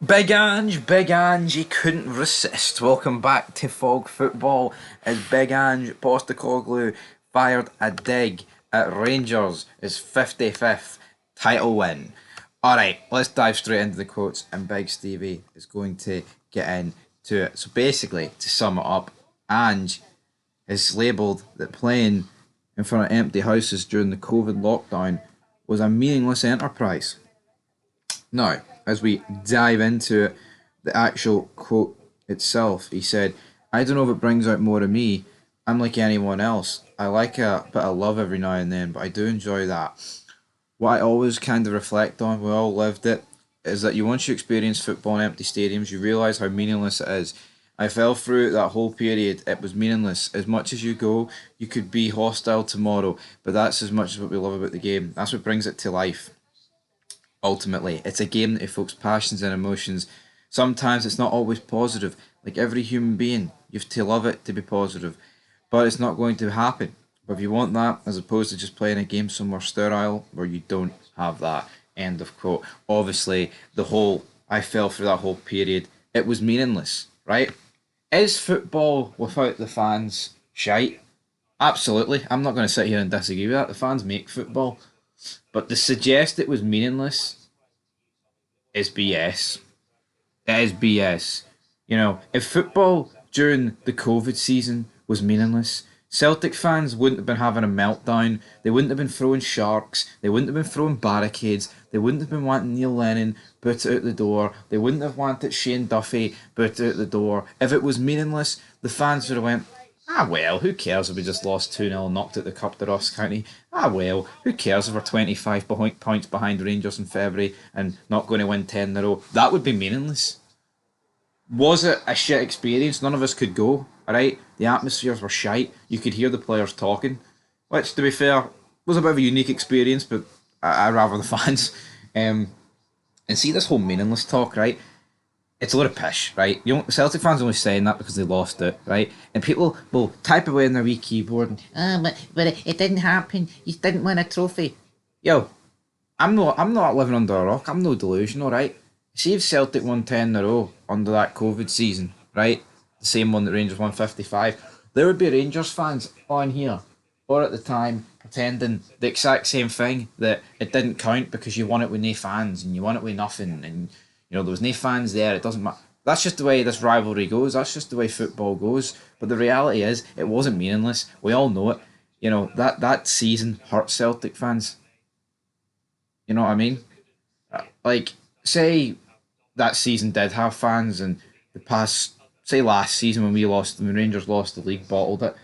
Big Ange, he couldn't resist. Welcome back to Fog Football as Big Ange Postecoglou fired a dig at Rangers' 55th title win. Alright, let's dive straight into the quotes and Big Stevie is going to get into it. So basically, to sum it up, Ange is labelled that playing in front of empty houses during the COVID lockdown was a meaningless enterprise. Now, as we dive into it, the actual quote itself, he said, I don't know if it brings out more of me. I'm like anyone else. I like a bit of love every now and then, but I do enjoy that. What I always kind of reflect on, we all lived it, is that once you experience football in empty stadiums, you realise how meaningless it is. I fell through that whole period. It was meaningless. As much as you go, you could be hostile tomorrow, but that's as much as what we love about the game. That's what brings it to life. Ultimately, it's a game that evokes passions and emotions. Sometimes it's not always positive. Like every human being, you have to love it to be positive, but it's not going to happen. But if you want that, as opposed to just playing a game somewhere sterile where you don't have that, end of quote. Obviously, I fell through that whole period. It was meaningless, right? Is football without the fans shite? Absolutely. I'm not going to sit here and disagree with that. The fans make football. But to suggest it was meaningless is BS. It is BS. If football during the COVID season was meaningless, Celtic fans wouldn't have been having a meltdown. They wouldn't have been throwing sharks. They wouldn't have been throwing barricades. They wouldn't have been wanting Neil Lennon booted out the door. They wouldn't have wanted Shane Duffy booted out the door. If it was meaningless, the fans would have went, well, who cares if we just lost 2-0 and knocked out the cup to Ross County? Well, who cares if we're 25 points behind Rangers in February and not going to win 10 in a row? That would be meaningless. Was it a shit experience? None of us could go, alright? The atmospheres were shite. You could hear the players talking, which, to be fair, was a bit of a unique experience, but I rather the fans. And see this whole meaningless talk, right? It's a lot of pish, right? Celtic fans are only saying that because they lost it, right? And people will type away on their wee keyboard and, but it didn't happen. You didn't win a trophy. Yo, I'm not living under a rock. I'm no delusional, right? See if Celtic won 10 in a row under that COVID season, right? The same one that Rangers won 55. There would be Rangers fans on here, or at the time, pretending the exact same thing, that it didn't count because you won it with no fans and you won it with nothing, and there was no fans there. It doesn't matter. That's just the way this rivalry goes. That's just the way football goes. But the reality is, it wasn't meaningless. We all know it. That season hurt Celtic fans. You know what I mean? Like, say that season did have fans, and the past, say last season when Rangers lost the league, bottled it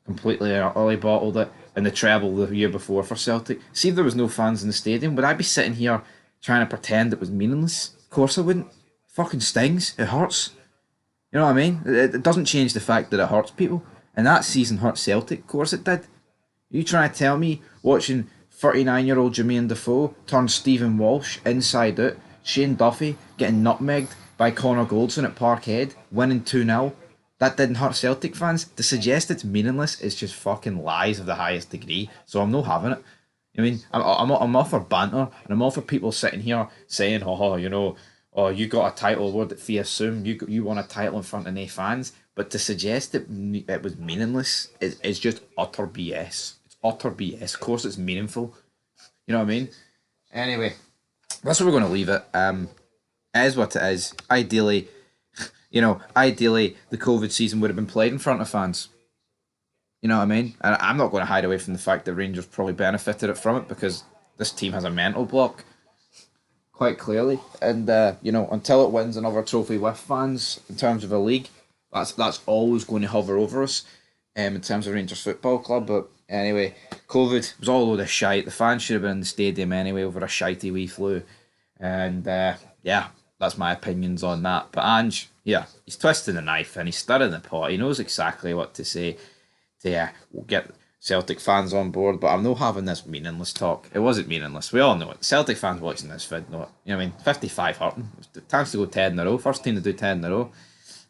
completely and utterly bottled it, and the treble the year before for Celtic. See if there was no fans in the stadium, would I be sitting here trying to pretend it was meaningless? Of course I wouldn't. It fucking stings. It hurts. You know what I mean? It doesn't change the fact that it hurts people. And that season hurt Celtic. Of course it did. Are you trying to tell me watching 39-year-old Jermaine Defoe turn Stephen Walsh inside out, Shane Duffy getting nutmegged by Connor Goldson at Parkhead, winning 2-0, that didn't hurt Celtic fans? To suggest it's meaningless is just fucking lies of the highest degree. So I'm not having it. I mean, I'm all for banter, and I'm all for people sitting here saying, oh, you got a title award at Fiasum, you won a title in front of no fans. But to suggest that it was meaningless is just utter BS. It's utter BS. Of course, it's meaningful. You know what I mean? Anyway, that's where we're going to leave it. It is what it is. Ideally, the COVID season would have been played in front of fans. You know what I mean? And I'm not going to hide away from the fact that Rangers probably benefited it from it because this team has a mental block, quite clearly. And until it wins another trophy with fans in terms of a league, that's always going to hover over us. In terms of Rangers Football Club, but anyway, COVID was all a load of shite. The fans should have been in the stadium anyway over a shitey wee flu, and yeah, that's my opinions on that. But Ange, yeah, he's twisting the knife and he's stirring the pot. He knows exactly what to say we'll get Celtic fans on board, but I'm not having this meaningless talk. It wasn't meaningless. We all know it. Celtic fans watching this vid know it. You know what I mean? 55 hurting. Chance to go 10 in a row. First team to do 10 in a row.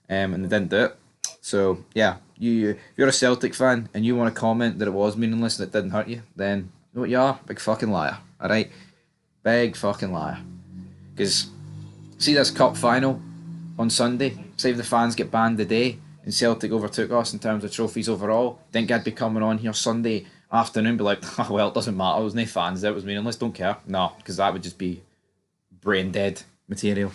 And they didn't do it. So, yeah, if you're a Celtic fan and you want to comment that it was meaningless and it didn't hurt you, then you know what you are? Big fucking liar. Alright? Big fucking liar. Because See this cup final on Sunday. Say if the fans get banned today and Celtic overtook us in terms of trophies overall, think I'd be coming on here Sunday afternoon, be like, oh, well, it doesn't matter. There's no fans there. It was meaningless. Don't care. No, because that would just be brain dead material,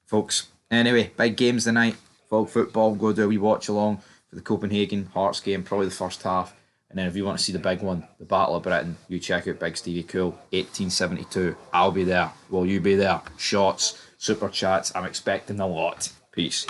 folks. Anyway, big games tonight. Fog football. Go do a wee watch along for the Copenhagen Hearts game, probably the first half. And then if you want to see the big one, the Battle of Britain, you check out Big Stevie Cool, 1872. I'll be there. Will you be there? Shots, super chats. I'm expecting a lot. Peace.